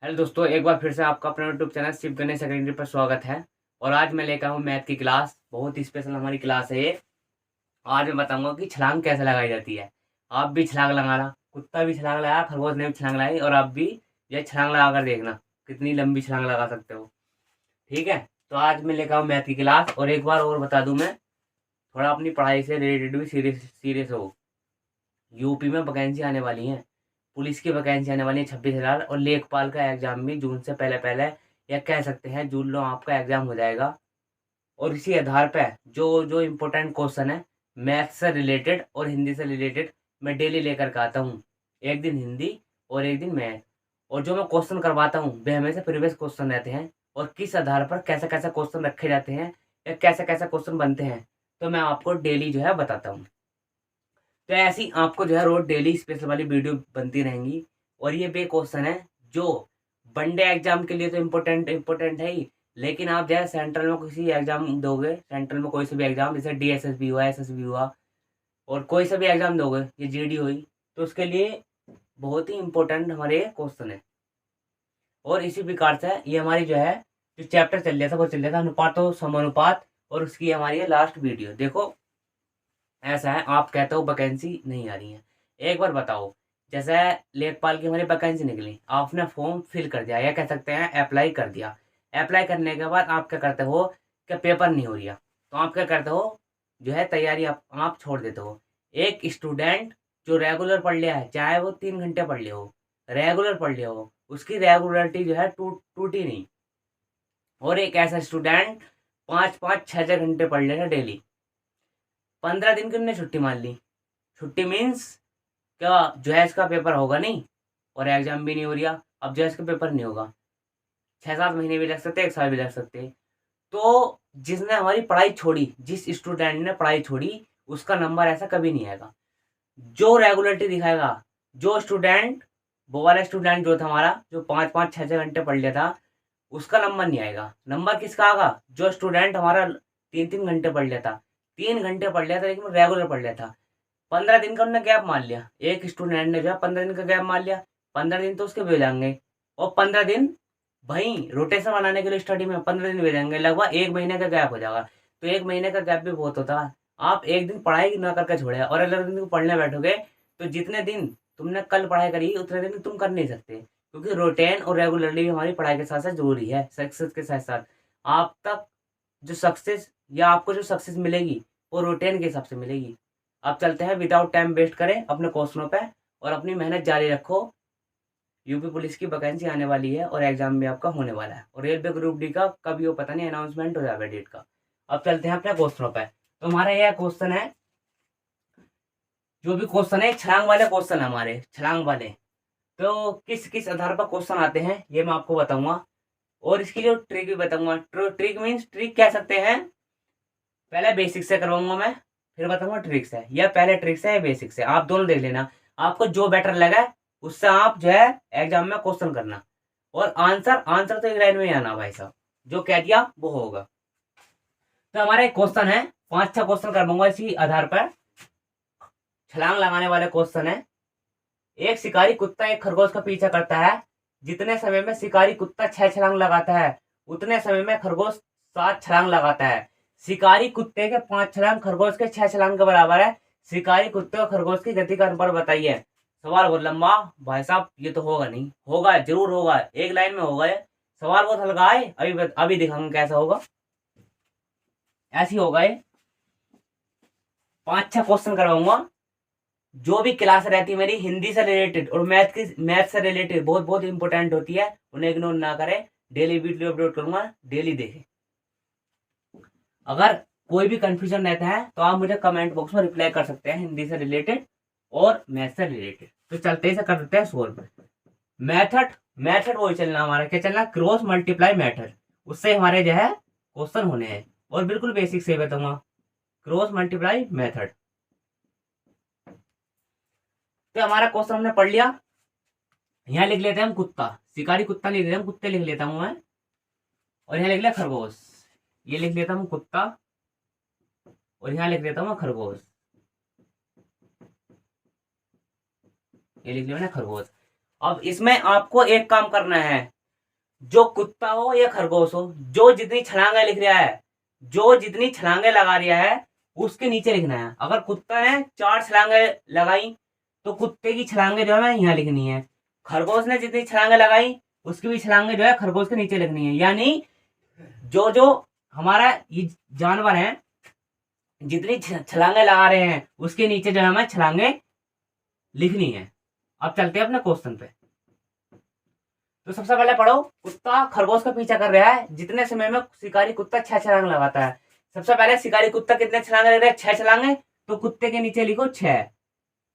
Hello दोस्तों, एक बार फिर से आपका अपना YouTube channel Shiv Ganesh secondary पर स्वागत है। और आज मैं लेकर हूँ मैथ की क्लास। बहुत ही स्पेशल हमारी क्लास है ये। आज मैं बताऊंगा कि छलांग कैसे लगाई जाती है। आप भी छलांग लगाना, कुत्ता भी छलांग लगाया, खरगोश ने भी छलांग लगाई, और आप भी ये छलांग लगा कर देखना कितनी लंबी छलांग लगा सकते हो। ठीक है, तो आज मैं लेकर हूँ मैथ की क्लास। और एक बार और बता दूं, मैं थोड़ा अपनी पढ़ाई से रिलेटेड भी सीरियस सीरियस हो। यूपी में वैकेंसी आने वाली है, पुलिस की वैकेंसी आने वाली है 26,000, और लेखपाल का एग्जाम भी जून से पहले पहले, या कह सकते हैं जून में आपका एग्जाम हो जाएगा। और इसी आधार पे जो जो इम्पोर्टेंट क्वेश्चन है मैथ से रिलेटेड और हिंदी से रिलेटेड, मैं डेली लेकर के आता हूँ। एक दिन हिंदी और एक दिन मैथ। और जो मैं क्वेश्चन करवाता हूँ वे हमेशा प्रीवियस क्वेश्चन रहते हैं, और किस आधार पर कैसे कैसे क्वेश्चन रखे जाते हैं या कैसे कैसे क्वेश्चन बनते हैं, तो मैं आपको डेली जो है बताता हूँ। तो ऐसी आपको जो है रोज डेली स्पेशल वाली वीडियो बनती रहेंगी। और ये वे क्वेश्चन है जो वनडे एग्जाम के लिए तो इम्पोर्टेंट इम्पोर्टेंट है ही, लेकिन आप जो है सेंट्रल में किसी एग्जाम दोगे, सेंट्रल में कोई सा भी एग्जाम, जैसे डीएसएसबी हुआ, एसएसबी हुआ, और कोई सा भी एग्जाम दोगे, ये जीडी हुई, तो उसके लिए बहुत ही इम्पोर्टेंट हमारे क्वेश्चन है। और इसी प्रकार से ये हमारी जो है जो चैप्टर चल रहा था वो चल रहा था अनुपात समानुपात, और उसकी हमारी है लास्ट वीडियो। देखो, ऐसा है, आप कहते हो वैकेंसी नहीं आ रही है। एक बार बताओ, जैसे लेखपाल की हमारी वैकेंसी निकली, आपने फॉर्म फिल कर दिया, या कह सकते हैं अप्लाई कर दिया। अप्लाई करने के बाद आप क्या करते हो कि पेपर नहीं हो रहा, तो आप क्या करते हो, जो है तैयारी आप छोड़ देते हो। एक स्टूडेंट जो रेगुलर पढ़ लिया है, चाहे वो 3 घंटे पढ़ लिया हो, रेगुलर पढ़ लिया हो, उसकी रेगुलरिटी जो है टूटी नहीं। और एक ऐसा स्टूडेंट 5-5, 6-6 घंटे पढ़ लेगा डेली, 15 दिन की उन्होंने छुट्टी मान ली। छुट्टी मीन्स क्या, जेएस का पेपर होगा नहीं, और एग्जाम भी नहीं हो रहा। अब जेएस का पेपर नहीं होगा, 6-7 महीने भी लग सकते, 1 साल भी लग सकते। तो जिसने हमारी पढ़ाई छोड़ी, जिस स्टूडेंट ने पढ़ाई छोड़ी, उसका नंबर ऐसा कभी नहीं आएगा। जो रेगुलरिटी दिखाएगा, जो स्टूडेंट, वो वाला स्टूडेंट जो था हमारा, जो 5-5, 6-6 घंटे पढ़ लिया था, उसका नंबर नहीं आएगा। नंबर किसका आएगा, जो स्टूडेंट हमारा 3-3 घंटे पढ़ लिया था, 3 घंटे पढ़ लिया था लेकिन रेगुलर पढ़ लिया था। 15 दिन का उन्होंने गैप मान लिया, एक स्टूडेंट ने जो है 15 दिन का गैप मान लिया। 15 दिन तो उसके भी हो जाएंगे, और 15 दिन वहीं रोटेशन बनाने के लिए स्टडी में 15 दिन भी हो जाएंगे, लगभग 1 महीने का गैप हो जाएगा। तो 1 महीने का गैप भी बहुत होता है। आप एक दिन पढ़ाई ना करके छोड़े और अगले दिन को पढ़ने बैठोगे, तो जितने दिन तुमने कल पढ़ाई करी उतने दिन तुम कर नहीं सकते, क्योंकि रोटेन और रेगुलरली भी हमारी पढ़ाई के साथ साथ जरूरी है, सक्सेस के साथ साथ। आप तक जो सक्सेस, या आपको जो सक्सेस मिलेगी, वो रोटेन के हिसाब से मिलेगी। अब चलते हैं, विदाउट टाइम वेस्ट करें अपने क्वेश्चनों पे, और अपनी मेहनत जारी रखो। यूपी पुलिस की वैकेंसी आने वाली है, और एग्जाम भी आपका होने वाला है, और रेलवे ग्रुप डी का कभी हो पता नहीं, अनाउंसमेंट हो जाएगा डेट का। अब चलते हैं अपने क्वेश्चनों पे। तो हमारा यह क्वेश्चन है, जो भी क्वेश्चन है छलांग वाले क्वेश्चन है हमारे, छलांग वाले। तो किस किस आधार पर क्वेश्चन आते हैं ये मैं आपको बताऊंगा, और इसकी जो ट्रिक भी बताऊंगा। ट्रिक मीन्स ट्रिक कह सकते हैं, पहले बेसिक से करवाऊंगा मैं, फिर बताऊंगा ट्रिक्स है, या पहले ट्रिक्स है या बेसिक से, आप दोनों देख लेना। आपको जो बेटर लगा उससे आप जो है एग्जाम में क्वेश्चन करना, और आंसर आंसर तो एक लाइन में ही आना भाई साहब, जो कह दिया वो होगा। तो हमारा एक क्वेश्चन है, 5-6 क्वेश्चन करवाऊंगा इसी आधार पर, छलांग लगाने वाले क्वेश्चन है। एक शिकारी कुत्ता एक खरगोश का पीछा करता है, जितने समय में शिकारी कुत्ता 6 छलांग लगाता है, उतने समय में खरगोश 7 छलांग लगाता है। शिकारी कुत्ते के 5 छलांग खरगोश के 6 छलांग के बराबर है। शिकारी कुत्ते और खरगोश की गति का अनुपात बताइए। सवाल बहुत लंबा भाई साहब, ये तो होगा नहीं, होगा जरूर होगा, एक लाइन में होगा ये। सवाल बहुत हल्का है, अभी अभी दिखाऊंगा कैसा होगा। ऐसे ही होगा ये, 5-6 क्वेश्चन करवाऊंगा। जो भी क्लास रहती है मेरी हिंदी से रिलेटेड और मैथ से रिलेटेड, बहुत बहुत इंपॉर्टेंट होती है, उन्हें इग्नोर ना करें। डेली वीडियो अपलोड करूंगा, डेली देखें। अगर कोई भी कंफ्यूजन रहता है तो आप मुझे कमेंट बॉक्स में रिप्लाई कर सकते हैं, हिंदी से रिलेटेड और मैथ से रिलेटेड। तो चलते ही से कर देते हैं सोल्व। मैथड मैथड वही चलना, हमारा क्या चलना, क्रॉस मल्टीप्लाई मैथड, उससे हमारे जो है क्वेश्चन होने हैं। और बिल्कुल बेसिक से बताऊंगा, क्रॉस मल्टीप्लाई मैथड। तो हमारा क्वेश्चन हमने पढ़ लिया। यहाँ लिख लेते हैं हम कुत्ता, शिकारी कुत्ता लिख लेते हैं, कुत्ते लिख लेता हूं मैं। और यहाँ लिख लिया खरगोश, ये लिख लेता हूँ कुत्ता, और यहाँ लिख लेता हूँ मैं खरगोश, ये लिख लिया मैंने खरगोश। अब इसमें आपको एक काम करना है, जो कुत्ता हो या खरगोश हो, जो जितनी छलांगे लिख रहा है, जो जितनी छलांगे लगा रहा है उसके नीचे लिखना है। अगर कुत्ता ने 4 छलांगे लगाई तो कुत्ते की छलांगे जो है यहाँ लिखनी है। खरगोश ने जितनी छलांगे लगाई उसकी भी छलांगे जो है खरगोश के नीचे लिखनी है। यानी जो जो हमारा ये जानवर है जितनी छलांगे लगा रहे हैं उसके नीचे जो है हमें छलांगे लिखनी है। अब चलते हैं अपने क्वेश्चन पे। तो सबसे पहले पढ़ो, कुत्ता खरगोश का पीछा कर रहा है, जितने समय में शिकारी कुत्ता 6 छलांग लगाता है। सबसे पहले शिकारी कुत्ता कितने छलांगे लग रहे हैं? 6 छलांगे। तो कुत्ते के नीचे लिखो 6।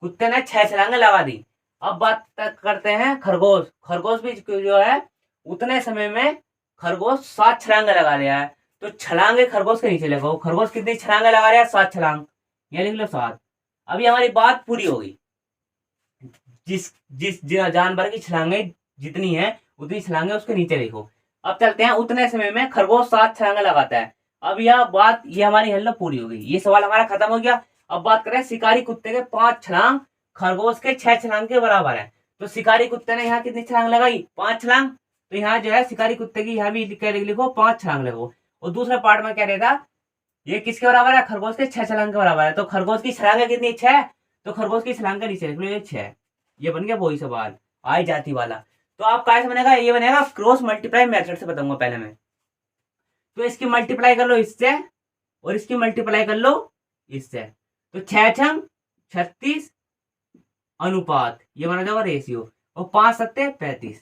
कुत्ते ने 6 छलांगे लगा दी। अब बात करते हैं खरगोश। खरगोश भी जो है उतने समय में खरगोश 7 छलांगे लगा रहा है। तो छलांगे खरगोश के नीचे लिखो। खरगोश कितनी छलांगे लगा रहा है? 7 छलांग। ये लिख लो 7। अभी हमारी बात पूरी होगी। जिस जिस जानवर की छलांगे जितनी है उतनी छलांगे उसके नीचे लिखो। अब चलते हैं, उतने समय में खरगोश 7 छलांगे लगाता है। अब यह बात ये हमारी हल पूरी हो गई, ये सवाल हमारा खत्म हो गया। अब बात करें शिकारी कुत्ते के 5 छलांग खरगोश के 6 छलांग के बराबर है। तो शिकारी कुत्ते ने यहाँ कितनी छलांग लगाई? 5 छलांग। तो यहाँ जो है शिकारी कुत्ते की यहाँ भी लिखो 5 छलांग लिखो। और दूसरे पार्ट में क्या रहता, ये किसके बराबर है? खरगोश के 6 छलांग के बराबर है। तो खरगोश की छलांगे कितनी? 6। तो खरगोश की छलांग के नीचे लिख लो ये 6। ये बन गया वही सवाल आई जाती वाला। तो आप कैसे बनेगा? ये बनेगा क्रॉस मल्टीप्लाई मेथड से बताऊंगा पहले मैं। तो इसकी मल्टीप्लाई कर लो इससे और इसकी मल्टीप्लाई कर लो इससे। तो 6 छंग 36 अनुपात ये बना जाएगा रेशियो, और 5 सत्ते 35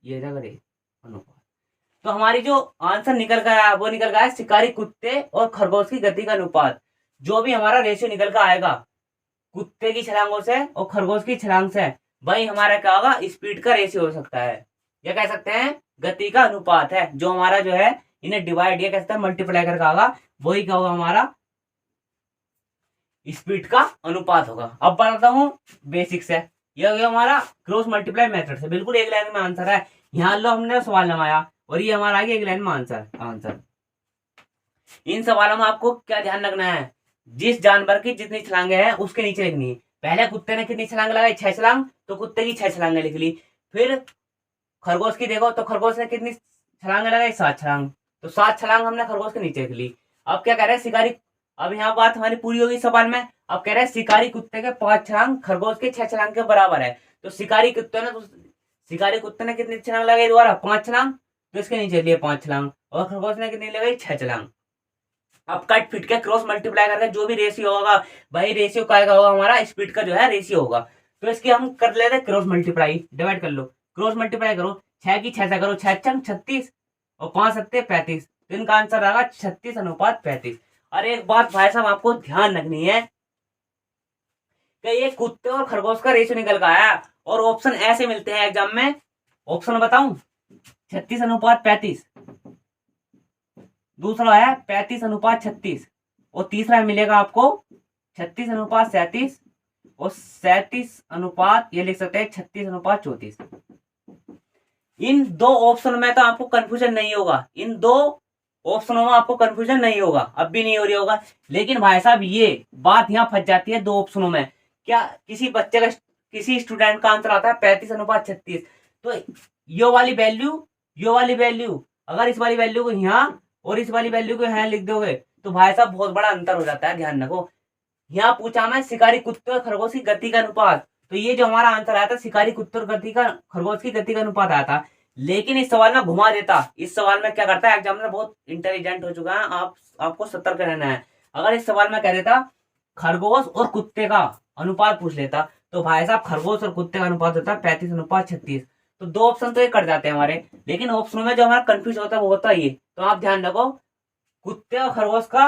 ये जाएगा अनुपात। तो हमारी जो आंसर निकल कर आया वो निकल गया है शिकारी कुत्ते और खरगोश की गति का अनुपात। जो भी हमारा रेशियो निकल कर आएगा कुत्ते की छलांगों से और खरगोश की छलांग से, वही हमारा क्या होगा? स्पीड का रेशियो हो सकता है, या कह सकते हैं गति का अनुपात है। जो हमारा जो है इन्हें डिवाइड या कह सकते हैं मल्टीप्लाई करके होगा, वही क्या होगा? हमारा स्पीड का अनुपात होगा। अब बताता हूँ बेसिक से। ये हो गया हमारा क्रॉस मल्टीप्लाई मेथड से, बिल्कुल एक लाइन में आंसर है। यहाँ लो हमने सवाल लगाया और ये हमारा आगे एक लाइन में आंसर। इन सवालों में आपको क्या ध्यान रखना है? जिस जानवर की जितनी छलांगे हैं उसके नीचे लिखनी है। पहले कुत्ते ने कितनी छलांग लगाई? 6 छलांग। तो कुत्ते की 6 छलांगे लिख ली। फिर खरगोश की देखो तो खरगोश ने कितनी छलांगे लगाई? 7 छलांग। तो 7 छलांग हमने खरगोश के नीचे लिख ली। अब क्या कह रहे हैं शिकारी, अब यहाँ बात हमारी पूरी होगी सवाल में। अब कह रहे हैं शिकारी कुत्ते के 5 छलांग खरगोश के 6 छलांग के बराबर है। तो शिकारी कुत्ते ने कितनी छलांग लगाई? दोबारा 5 छलांग। तो इसके नीचे लिए 5 छलांग। और खरगोश ने कितनी लगाई? 6 छलांग। अब कट फिट के क्रॉस मल्टीप्लाई करके जो भी रेशियो होगा वही रेशियो का होगा हमारा स्पीड का जो है रेशियो होगा। तो इसकी हम कर लेते हैं क्रॉस मल्टीप्लाई, डिवाइड कर लो। क्रॉस मल्टीप्लाई करो, 6 की 6 से करो 6 छंग 36 और 5 सत्ते 35। तो इनका आंसर आएगा 36 अनुपात 35। और एक बात भाई साहब आपको ध्यान रखनी है कि ये कुत्ते और खरगोश का रेशियो निकल गया है और ऑप्शन ऐसे मिलते हैं एग्जाम में। ऑप्शन बताऊं, 36 अनुपात 35, दूसरा है 35 अनुपात 36, और तीसरा मिलेगा आपको 36 अनुपात 37 और 37 अनुपात ये लिख सकते हैं 36 अनुपात 34। इन दो ऑप्शन में तो आपको कंफ्यूजन नहीं होगा, इन दो ऑप्शनों में आपको कंफ्यूजन नहीं होगा, अब भी नहीं हो रही होगा। लेकिन भाई साहब ये बात यहाँ फंस जाती है दो ऑप्शनों में। क्या किसी बच्चे का, किसी स्टूडेंट का आंसर आता है 35 अनुपात 36, तो यो वाली वैल्यू अगर इस वाली वैल्यू को यहाँ और इस वाली वैल्यू को यहाँ लिख दोगे तो भाई साहब बहुत बड़ा अंतर हो जाता है। ध्यान रखो, यहाँ पूछा मैं शिकारी कुत्ते और खरगोश की गति का अनुपात, तो ये जो हमारा आंसर आया था शिकारी कुत्ते और गति का खरगोश की गति का अनुपात आया था। लेकिन इस सवाल में घुमा देता, इस सवाल में क्या करता है एग्जामिनर बहुत इंटेलिजेंट हो चुका है, आपको सतर्क रहना है। अगर इस सवाल में कह देता खरगोश और कुत्ते का अनुपात पूछ लेता तो भाई साहब खरगोश और कुत्ते का अनुपात होता है 35 अनुपात 36। तो दो ऑप्शन तो ये कट जाते हैं हमारे, लेकिन ऑप्शनों में जो हमारा कंफ्यूज होता है वो होता है ये। तो आप ध्यान रखो, कुत्ते और खरगोश का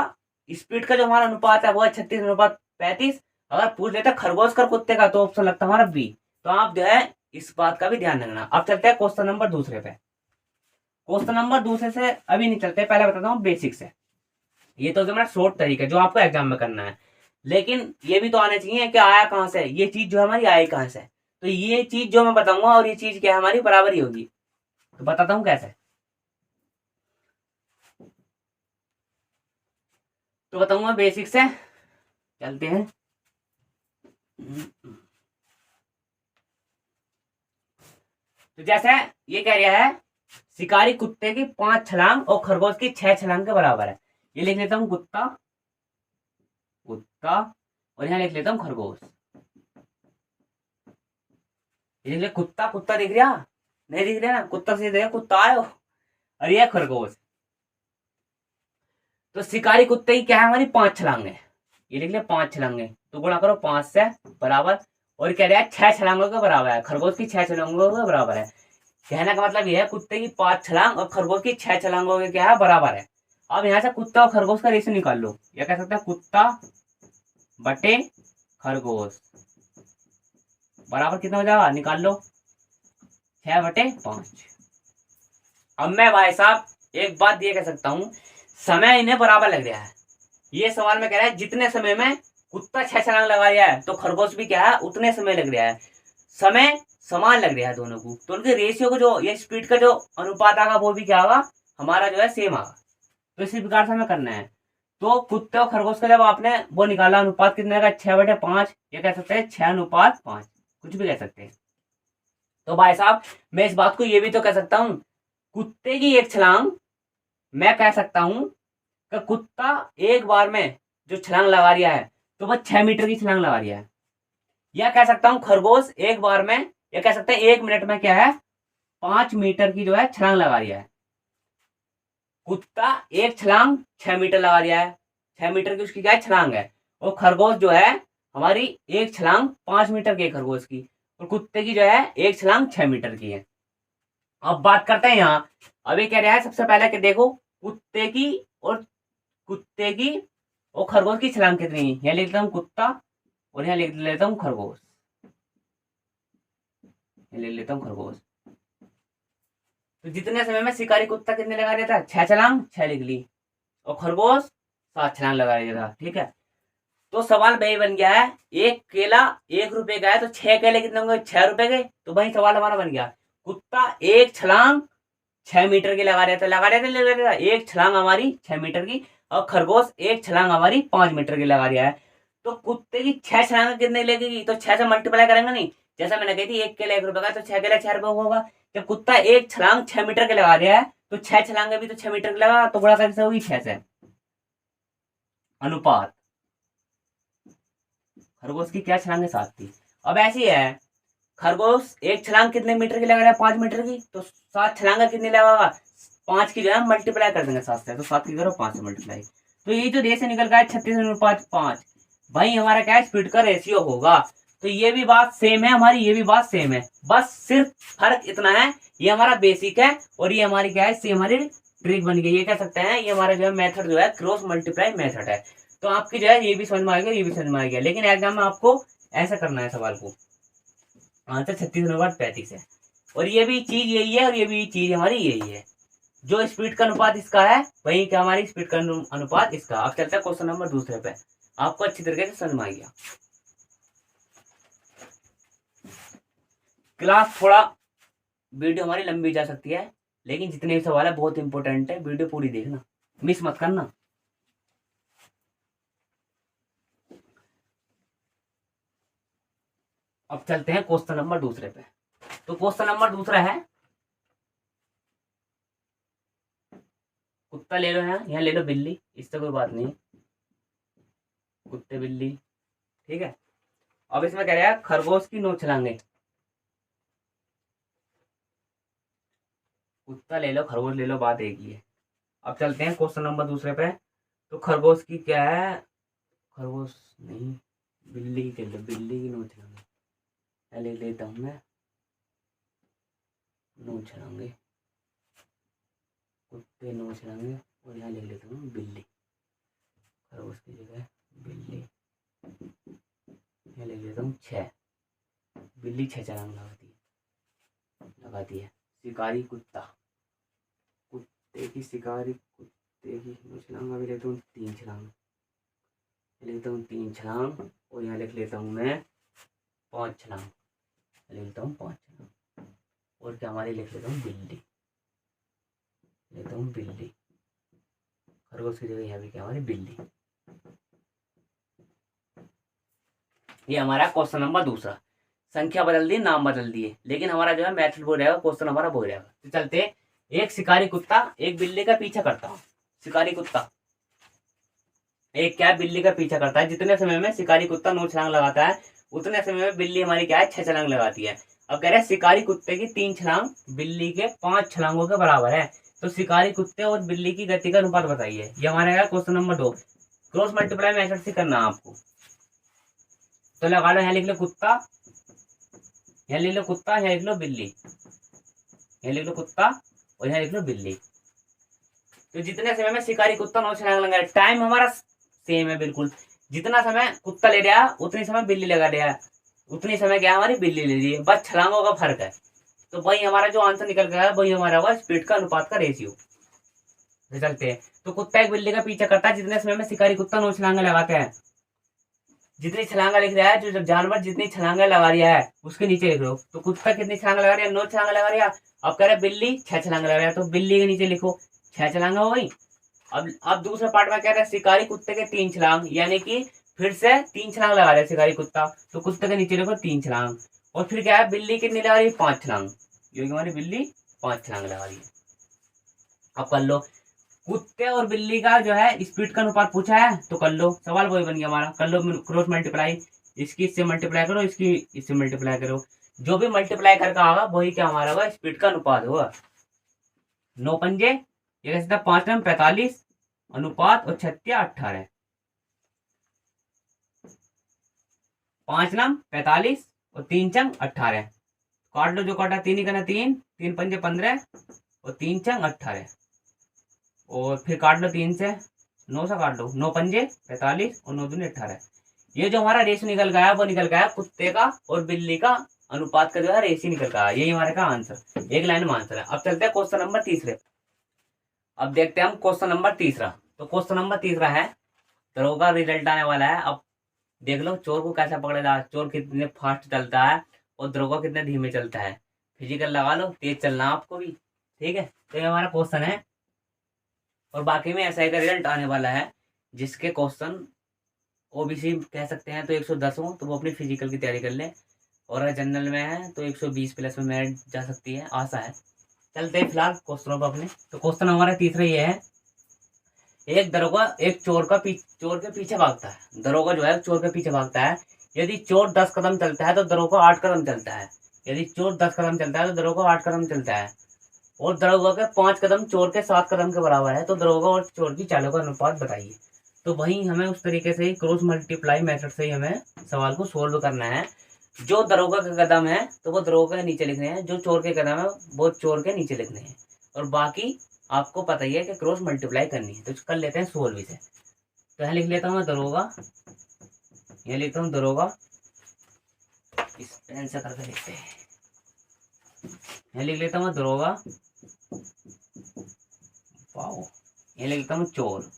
स्पीड का जो हमारा अनुपात है वो है 36 अनुपात 35। अगर पूछ लेता खरगोश का कुत्ते का तो ऑप्शन लगता है हमारा बी। तो आप जो है इस बात का भी ध्यान रखना। अब चलते हैं क्वेश्चन नंबर दूसरे पे। क्वेश्चन नंबर दूसरे से अभी नहीं चलते, पहले बताता हूँ बेसिक से। ये तो हमारा शॉर्ट तरीका जो आपको एग्जाम में करना है, लेकिन ये भी तो आने चाहिए कि आया कहाँ से, ये चीज जो हमारी आई कहाँ से। तो ये चीज जो मैं बताऊंगा और ये चीज क्या हमारी बराबर ही होगी। तो बताता हूँ कैसे। तो बताऊंगा बेसिक से, चलते हैं। तो जैसे ये कह रहा है शिकारी कुत्ते की 5 छलांग और खरगोश की 6 छलांग के बराबर है। ये लिख लेता हूँ कुत्ता, कुत्ता, और यहाँ लिख लेता हूँ खरगोश। ये लिख कुत्ता, कुत्ता दिख रहा नहीं, दिख रहा ना, कुत्ता से देखा कुत्ता आयो, और ये खरगोश। तो शिकारी कुत्ते की क्या है हमारी 5 छलांगे, ये लिख ले 5 छलांगे, तो गुणा करो 5 से बराबर, और कह रहा है 6 छलांगों के बराबर है, खरगोश की 6 छलांगों के बराबर है। कहने का मतलब यह है कुत्ते की 5 छलांग और खरगोश की 6 छलांगों के क्या है बराबर है। अब यहाँ से कुत्ता और खरगोश का रेशियो निकाल लो, या कह सकते हैं कुत्ता बटे खरगोश बराबर कितना हो जाएगा, निकाल लो 6/5। अब मैं भाई साहब एक बात ये कह सकता हूँ, समय इन्हें बराबर लग रहा है। ये सवाल में कह रहा है जितने समय में कुत्ता 6 छलांग लगा रहा है तो खरगोश भी क्या है उतने समय लग रहा है, समय समान लग रहा है दोनों को, तो उनके रेशियो को जो ये स्पीड का जो अनुपात आगा वो भी क्या होगा हमारा जो है सेम आगा। तो इसी प्रकार से हमें करना है। तो कुत्ते और खरगोश का जब आपने वो निकाला अनुपात कितने का 6/5, ये कह सकते हैं 6:5, कुछ भी कह सकते हैं। तो भाई साहब मैं इस बात को ये भी तो कह सकता हूँ, कुत्ते की एक छलांग मैं कह सकता हूँ कि कुत्ता एक बार में जो छलांग लगा रहा है तो वह 6 मीटर की छलांग लगा रहा है, या कह सकता हूँ खरगोश एक बार में, या कह सकते हैं 1 मिनट में क्या है 5 मीटर की जो है छलांग लगा रहा है। कुत्ता एक छलांग 6 मीटर लगा रहा है, 6 मीटर की उसकी क्या है छलांग है, और खरगोश जो है हमारी एक छलांग 5 मीटर की है खरगोश की, और कुत्ते की जो है एक छलांग 6 मीटर की है। अब बात करते हैं यहाँ, अभी कह रहा है सबसे पहले कि देखो कुत्ते की और कुत्ते की और खरगोश की छलांग कितनी है, यहाँ लिख लेता हूँ कुत्ता और यहाँ लिख लेता हूँ खरगोश, लिख लेता हूँ खरगोश। तो जितने समय में शिकारी कुत्ता कितने लगा रहा था 6 छलांग, 6 लिख ली, और खरगोश 7 छलांग लगा रहा था, ठीक है। तो सवाल वही बन गया है, एक केला 1 रुपए का है तो 6 केले कितने होंगे 6 रुपए के, तो वही सवाल हमारा बन गया, कुत्ता एक छलांग 6 मीटर की लगा रहा था, लगा रहा था, लगा रहा था, एक छलांग हमारी 6 मीटर की, और खरगोश एक छलांग हमारी 5 मीटर की लगा रहा है। तो कुत्ते की 6 छलांग कितने लगेगी, तो 6 से मल्टीप्लाई करेंगे नहीं, जैसा मैंने कही थी 1 केला 1 रुपए का, तो 6 केला 6 रुपए होगा। जब कुत्ता एक छलांग 6 मीटर के लगा रहा है तो 6 छलांगे भी तो 6 मीटर की लगा, तो गुणा कैसे होगी 6 से, अनुपात खरगोश की क्या छलांगे 7 थी। अब ऐसी है खरगोश एक छलांग कितने मीटर की लगा रहा है 5 मीटर की, तो 7 छलांगा कितनी लगागा 5 की जो है मल्टीप्लाई कर देंगे 7 से, तो 7 की करो 5 से मल्टीप्लाई, तो ये जो रेशियो निकल गया है 36:5, भाई हमारा क्या है स्पीड का रेशियो होगा। तो ये भी बात सेम है हमारी, ये भी बात सेम है, बस सिर्फ फर्क इतना है ये हमारा बेसिक है और ये हमारी क्या है सेम हमारी ट्रिक बन गई, ये कह सकते हैं ये हमारा जो है मेथड जो है क्रॉस मल्टीप्लाई मेथड है। तो आपकी जो है ये भी समझ में आ गया, ये भी समझ में आ गया, लेकिन एग्जाम में आपको ऐसा करना है सवाल को, आंसर 36:35 है। और ये भी चीज यही है और ये भी चीज हमारी यही है, जो स्पीड का अनुपात इसका है वही क्या हमारी स्पीड का अनुपात इसका। अब चलता है क्वेश्चन नंबर दूसरे पे, आपको अच्छी तरीके से समझ में आ गया। क्लास थोड़ा वीडियो हमारी लंबी जा सकती है, लेकिन जितने भी सवाल है बहुत इंपॉर्टेंट है, वीडियो पूरी देखना, मिस मत करना। अब चलते हैं क्वेश्चन नंबर दूसरे पे। तो क्वेश्चन नंबर दूसरा है, कुत्ता ले लो, यहाँ ले लो बिल्ली, इससे कोई बात नहीं, कुत्ते बिल्ली, ठीक है। अब इसमें कह रहा है खरगोश की 9 छलांगे, कुत्ता ले लो खरगोश ले लो, बात एक ही है। अब चलते हैं क्वेश्चन नंबर दूसरे पे। तो खरगोश की क्या है, खरगोश नहीं बिल्ली के लो, बिल्ली की 9 छलांगे ले लेता हूँ मैं, 9 छलांगे, कुत्ते 9 छलांगे, और यहाँ लिख लेता हूँ बिल्ली, खरगोश की जगह बिल्ली, यहाँ लिख लेता हूँ 6, बिल्ली 6 छलांग लगाती है। शिकारी कुत्ता, कुत्ते की शिकारी कुत्ते की 9 छलांग, अभी लेता हूँ 3 छलांग, लेता हूँ 3 छलांग, और यहाँ लिख लेता हूँ मैं 5 छलांग, लेता हूँ 5 छलांग, और क्या हमारी लिख लेता हूँ बिल्ली, लेता हूँ बिल्ली, खरगोश की जगह यहाँ भी क्या हमारी बिल्ली। ये हमारा क्वेश्चन नंबर दूसरा। संख्या बदल दी, नाम बदल दिए, लेकिन हमारा जो है मेथड वो रहेगा, क्वेश्चन हमारा वो रहेगा। तो चलते, एक शिकारी कुत्ता एक बिल्ली का पीछा करता हूँ। शिकारी कुत्ता एक क्या बिल्ली का पीछा करता है। जितने समय में शिकारी कुत्ता 9 छलांग लगाता है, उतने समय में बिल्ली हमारी क्या है 6 छलांग लगाती है। अब कह रहे हैं शिकारी कुत्ते की 3 छलांग बिल्ली के 5 छलांगों के बराबर है, तो शिकारी कुत्ते और बिल्ली की गति का अनुपात बताइए। ये हमारा है question number 2। Cross multiply method से करना आपको। तो लगा लो, यहाँ लिख लो कुत्ता, यहाँ लिख लो कुत्ता, यहाँ लिख लो बिल्ली, यहाँ लिख लो कुत्ता और यहाँ लिख लो बिल्ली। तो जितने समय में शिकारी कुत्ता 9 छलांग लगा, टाइम हमारा सेम है बिल्कुल। जितना समय कुत्ता ले रहा है उतनी समय बिल्ली लगा रहा है, उतनी समय क्या हमारी बिल्ली ले रही है, बस छलांगों का फर्क है। तो वही हमारा जो आंसर निकल गया है वही हमारा होगा स्पीड का अनुपात का रेशियो। चलते हैं, तो कुत्ता एक बिल्ली का पीछा करता है जितने समय में शिकारी कुत्ता 9 छलांगे लगाते हैं। जितनी छलांगा लिख रहा है, जो जानवर जितनी छलांगा लगा रहा है उसके नीचे लिख लो। तो कुत्ता कितनी छलांगा लगा रहा है, 9 छलांगा लगा रहा है। अब कह रहे बिल्ली 6 छलांगा लगा रहा है, तो बिल्ली के नीचे लिखो 6 छलांगा हो गई। अब दूसरे पार्ट में क्या है, शिकारी कुत्ते के 3 छलांग, यानी कि फिर से 3 छलांग लगा रहे हैं शिकारी कुत्ता, तो कुत्ते के नीचे लिखो 3 छलांग। और फिर क्या है, बिल्ली कितनी लगा रही है 5 छलांग, क्योंकि हमारी बिल्ली 5 छलांग लगा रही है। अब कर लो, कुत्ते और बिल्ली का जो है स्पीड का अनुपात पूछा है, तो कर लो, सवाल वही बन गया हमारा। कर लो क्रॉस मल्टीप्लाई, इसकी इससे मल्टीप्लाई करो, इसकी इससे मल्टीप्लाई करो, जो भी मल्टीप्लाई करके आएगा वही क्या हमारा होगा स्पीड का अनुपात होगा। 9 पंजे ये कैसे था, 5 नम 45 अनुपात और 6 18, 5 नम 45 और 3 चंग 18। काट लो, जो काटा 3 ही करना, 3 3 पंजे 15 और 3 चंग 18, और फिर काट लो 3 से, 9 से काट लो, 9 पंजे 45 और 9 दूनी 18। ये जो हमारा रेशियो निकल गया वो निकल गया कुत्ते का और बिल्ली का अनुपात का जो है रेशियो निकल गया। यही हमारे का आंसर, एक लाइन में आंसर है। अब चलते हैं क्वेश्चन नंबर तीसरे। अब देखते हैं हम क्वेश्चन नंबर तीसरा। तो क्वेश्चन नंबर तीसरा है, दरोगा रिजल्ट आने वाला है। अब देख लो चोर को कैसा पकड़ेगा, चोर कितने फास्ट चलता है और दरोगा कितने धीमे चलता है। फिजिकल लगा लो, तेज चलना आपको भी, ठीक है। तो ये हमारा क्वेश्चन है, और बाकी में ऐसा का रिजल्ट आने वाला है जिसके क्वेश्चन ओबीसी कह सकते हैं तो 110 हो, तो वो अपनी फिजिकल की तैयारी कर ले, और अगर जनरल में है तो 120 प्लस में मेरिट जा सकती है, आशा है। चलते हैं फिलहाल क्वेश्चनों पर अपने। तो क्वेश्चन हमारा तीसरा ये है, एक दरोगा एक चोर के पीछे भागता है। दरोगा जो है चोर के पीछे भागता है। यदि चोर 10 कदम चलता है तो दरोगा 8 कदम चलता है। यदि चोर 10 कदम चलता है तो दरोगा 8 कदम चलता है, और दरोगा के 5 कदम चोर के 7 कदम के बराबर है, तो दरोगा और चोर की चालों का अनुपात बताइए। तो वही हमें उस तरीके से ही क्रॉस मल्टीप्लाई मेथड से ही हमें सवाल को सोल्व करना है। जो दरोगा के कदम है तो वो दरोगा के नीचे लिखने हैं, जो चोर के कदम है वो चोर के नीचे लिखने हैं, और बाकी आपको पता ही है कि क्रॉस मल्टीप्लाई करनी है। तो कर लेते हैं सोल्व इसे। तो यहाँ लिख लेता हूँ मैं दरोगा, यहाँ लिखता हूँ दरोगा, इस पेन से करके लिखते हैं। यहाँ लिख लेता हूँ दरोगा, वाओ, यहाँ लिख लेता हूँ चोर।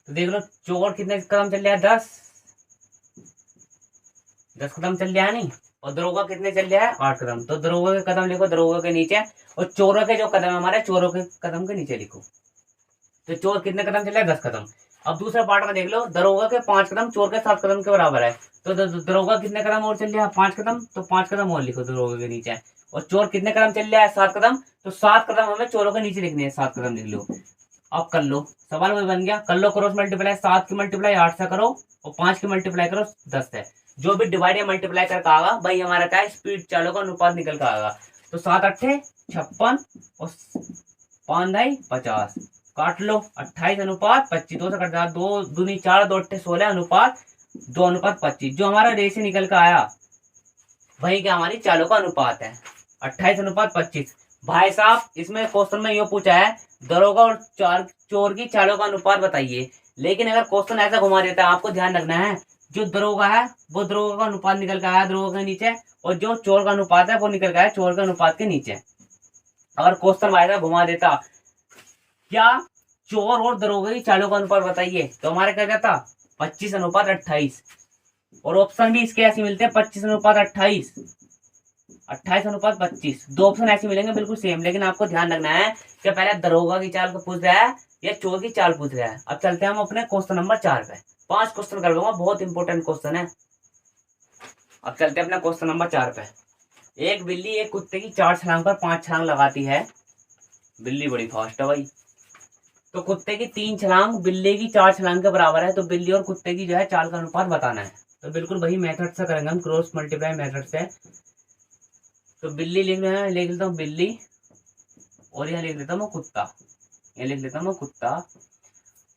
तो देख लो चोर कितने कदम चल रहा है, 10 कदम चल रहा है नहीं, और दरोगा कितने चल रहा है 8 कदम। तो दरोगा के कदम लिखो दरोगा के नीचे, और चोरों के जो कदम है हमारे चोरों के कदम के नीचे लिखो। तो चोर कितने कदम चल रहा है, 10 कदम। अब दूसरा पार्ट में देख लो, दरोगा के 5 कदम चोर के 7 कदम के बराबर है, तो दरोगा कितने कदम और चल रहा है, 5 कदम, तो 5 कदम और लिखो दरोगा के नीचे। और चोर कितने कदम चल रहा है, 7 कदम, तो 7 कदम हमें चोरों के नीचे लिखने हैं, 7 कदम लिख लो। अब कर लो, सवाल वही बन गया। कर लो क्रॉस मल्टीप्लाई, 7 की मल्टीप्लाई 8 से करो और 5 की मल्टीप्लाई करो 10 से। जो भी डिवाइड या मल्टीप्लाई करके आएगा भाई हमारा क्या है स्पीड चालों का अनुपात निकल कर आएगा। तो 7 अट्ठे 56 और 5 ढाई 50, काट लो 28 अनुपात 25, 2 से कट जाए, 2 दूनी 4, 2 अट्ठे 16 अनुपात 2 अनुपात 25। जो हमारा रेशियो निकल कर आया वही क्या हमारी चालों का अनुपात है, 28 अनुपात 25। भाई साहब इसमें क्वेश्चन में ये पूछा है दरोगा और चोर की चालों का अनुपात बताइए, लेकिन अगर क्वेश्चन ऐसा घुमा देता है आपको ध्यान रखना है, जो दरोगा है वो दरोगा का अनुपात निकल के आया दरोगा के नीचे, और जो चोर का अनुपात है वो निकल गया चोर के अनुपात के नीचे। अगर क्वेश्चन वाइज घुमा देता क्या चोर और दरोगा की चालों का अनुपात बताइए, तो हमारे क्या जाता 25 अनुपात 28, और ऑप्शन भी इसके ऐसे मिलते हैं 25 अनुपात 28, 28 अनुपात 25। दो ऑप्शन ऐसे मिलेंगे बिल्कुल सेम, लेकिन आपको ध्यान रखना है कि पहले दरोगा की चाल को पूछ रहा है या चोर की चाल पूछ रहा है। अब चलते हैं हम अपने क्वेश्चन नंबर 4 पे। 5 क्वेश्चन कर लूंगा, बहुत इंपॉर्टेंट क्वेश्चन है। अब चलते हैं अपना क्वेश्चन नंबर 4 पे। एक बिल्ली एक कुत्ते की 4 छलांग पर 5 छलांग लगाती है। बिल्ली बड़ी फास्ट है भाई। तो कुत्ते की 3 छलांग बिल्ली की 4 छलांग के बराबर है, तो बिल्ली और कुत्ते की जो है चाल का अनुपात बताना है। तो बिल्कुल वही मेथड से करेंगे हम, क्रॉस मल्टीप्लाई मेथड से। तो बिल्ली लिख रहे हैं, लिख लेता हूँ बिल्ली, और यहाँ लिख लेता हूँ कुत्ता, यहाँ लिख लेता हूँ कुत्ता।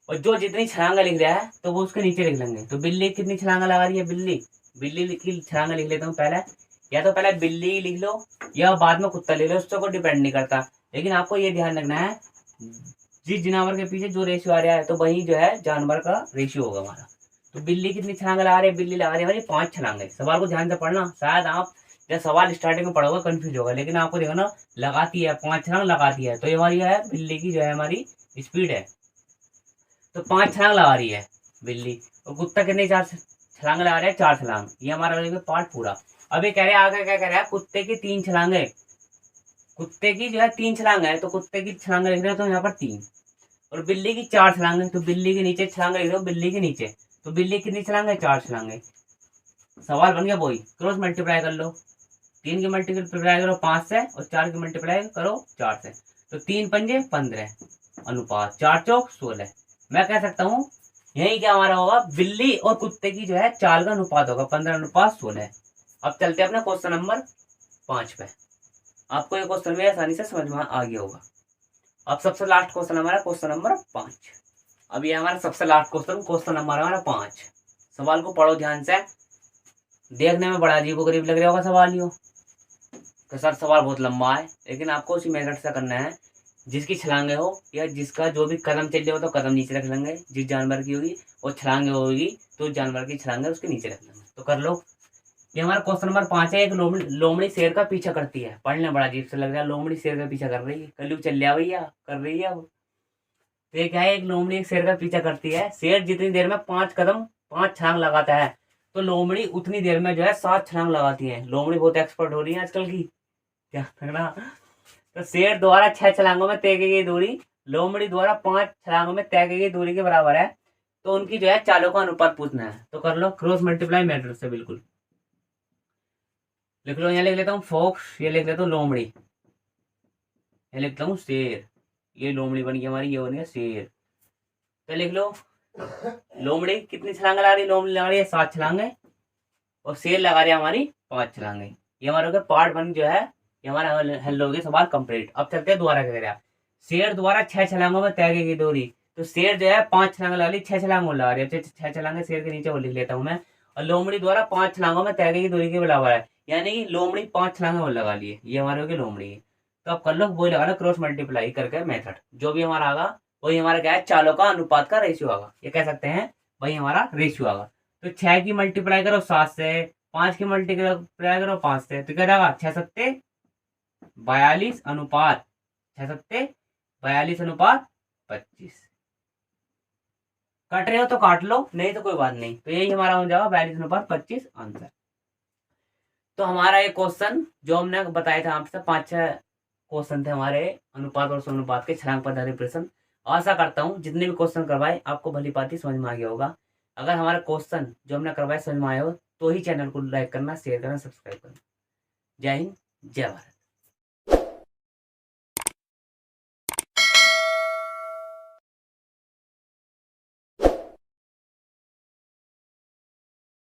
और जो जितनी छलांगा लिख रहा है तो वो उसके नीचे लिख लेंगे। तो बिल्ली कितनी छलांगा लगा रही है, बिल्ली की छलांगा लिख लेता हूँ पहले। या तो पहले बिल्ली लिख लो या बाद में कुत्ता लिख लो, उससे कोई डिपेंड नहीं करता। लेकिन आपको ये ध्यान रखना है, जिस जानवर के पीछे जो रेशियो आ रहा है तो वही जो है जानवर का रेशियो होगा हमारा। तो बिल्ली कितनी छलांग लगा रही है, बिल्ली लगा रही है हमारी 5 छलांगे। सवाल को ध्यान से पढ़ना, शायद आप जब सवाल स्टार्टिंग में पढ़ोगे कंफ्यूज होगा, लेकिन आपको देखो ना, लगाती है 5 छलांग लगाती है, तो ये हमारी है बिल्ली की जो है हमारी स्पीड है। तो 5 छलांग लगा रही है बिल्ली, और कुत्ता कितने 4 छलांग लगा रहा है, 4 छलांग। ये हमारा पार्ट पूरा। अब ये कह रहे हैं आगे क्या कह रहा है, कुत्ते की 3 छलांगे, कुत्ते की जो है 3 छलांग है, तो कुत्ते की छलांग लिख रहे हो तो यहाँ पर 3, और बिल्ली की 4 छलांगे, तो बिल्ली के नीचे छलांग लिख रहे हो, बिल्ली के नीचे। तो बिल्ली कितनी छलांगे, 4 छलांगे। सवाल बन गया वही, क्रॉस मल्टीप्लाई कर लो। 3 की मल्टीप्लाई करो 5 से, और 4 की मल्टीप्लाई करो 4 से। तो 3 पंजे 15, अनुपात 4 चौक 16। मैं कह सकता हूँ यही क्या हमारा होगा, बिल्ली और कुत्ते की जो है चाल का अनुपात होगा 15:16। अब चलते हैं अपना क्वेश्चन नंबर 5 पे। आपको ये क्वेश्चन भी आसानी से समझ में आ गया होगा। अब सबसे लास्ट क्वेश्चन हमारा क्वेश्चन नंबर 5। अब ये हमारा सबसे लास्ट क्वेश्चन नंबर हमारा 5। सवाल को पढ़ो ध्यान से। देखने में बड़ा अजीब गरीब लग रहा होगा सवाल यो, तो सर सवाल बहुत लंबा है, लेकिन आपको उसी मेथड से करना है। जिसकी छलांगे हो या जिसका जो भी कदम चल हो तो कदम नीचे रख लेंगे, जिस जानवर की होगी, और छलांगे होगी तो जानवर की छलांगे उसके नीचे रख लेंगे। तो कर लो। ये हमारा क्वेश्चन नंबर 5 है। एक लोमड़ी शेर का पीछा करती है। पढ़ने बड़ा अजीब से लग रहा है, लोमड़ी शेर का पीछा कर रही है, कल्लू चल लिया भैया, कर रही है वो। तो ये क्या है, एक लोमड़ी एक शेर का पीछा करती है। शेर जितनी देर में 5 छलांग लगाता है, तो लोमड़ी उतनी देर में जो है 7 छलांग लगाती है। लोमड़ी बहुत एक्सपर्ट हो रही है आजकल की, क्या ना। तो शेर द्वारा 6 छलांगों में तय की गई दूरी लोमड़ी द्वारा 5 छलांगों में तय की गई दूरी के बराबर है। तो उनकी जो है चालों का अनुपात पूछना है। तो कर लो क्रॉस मल्टीप्लाई मेथड से। बिल्कुल लिख लो, यहाँ लिख लेता हूँ फॉक्स, ये लिख लेता हूँ लोमड़ी, ये लिखता हूँ शेर। ये लोमड़ी बन गई हमारी, ये बन गया शेर। तो लिख लो, लोमड़ी कितनी छलांग लगा रही है, लोमड़ी लगा रही है 7 छलांगे, और शेर लगा रही है हमारी 5 छलांगे। ये हमारा पार्ट 1 जो है ये हमारा हल हो गया, सवाल कंप्लीट। अब चलते हैं दोबारा क्या करें। शेर द्वारा 6 छलांगों में तय की दूरी, तो शेर जो है 5 छलांग लगा ली, 6 छलांग लगा रही है, 6 छलांगे शेर के नीचे वो लिख लेता हूँ मैं। और लोमड़ी द्वारा 5 छलांगों में तय की दूरी के बराबर है, यानी कि लोमड़ी 5 छलांगे वो लगा लिए, ये हमारे हो गए लोमड़ी। तो अब कर लो वही लगा लो, क्रॉस मल्टीप्लाई करके मेथड। जो भी हमारा आगा वही हमारा क्या है, चालों का अनुपात का रेशियो आगा, ये कह सकते हैं वही हमारा रेशियो आगा। तो 6 की मल्टीप्लाई करो 7 से, 5 की मल्टीप्लाई करो 5 से, तो क्या रहेगा 6 सत्ते 42 अनुपात 6 सत्ते 42 अनुपात 25। कट रहे हो तो काट लो, नहीं तो कोई बात नहीं। तो यही हमारा हो जाएगा 42 अनुपात 25 आंसर। तो हमारा ये क्वेश्चन जो हमने बताया था आपसे 5-6 क्वेश्चन थे हमारे अनुपात और समानुपात के छलांग पद्धति प्रश्न। आशा करता हूँ जितने भी क्वेश्चन करवाए आपको भली भांति समझ में आ गया होगा। अगर हमारा क्वेश्चन जो हमने करवाए समझ में आए हो तो ही चैनल को लाइक करना, शेयर करना, सब्सक्राइब करना। जय हिंद, जय भारत।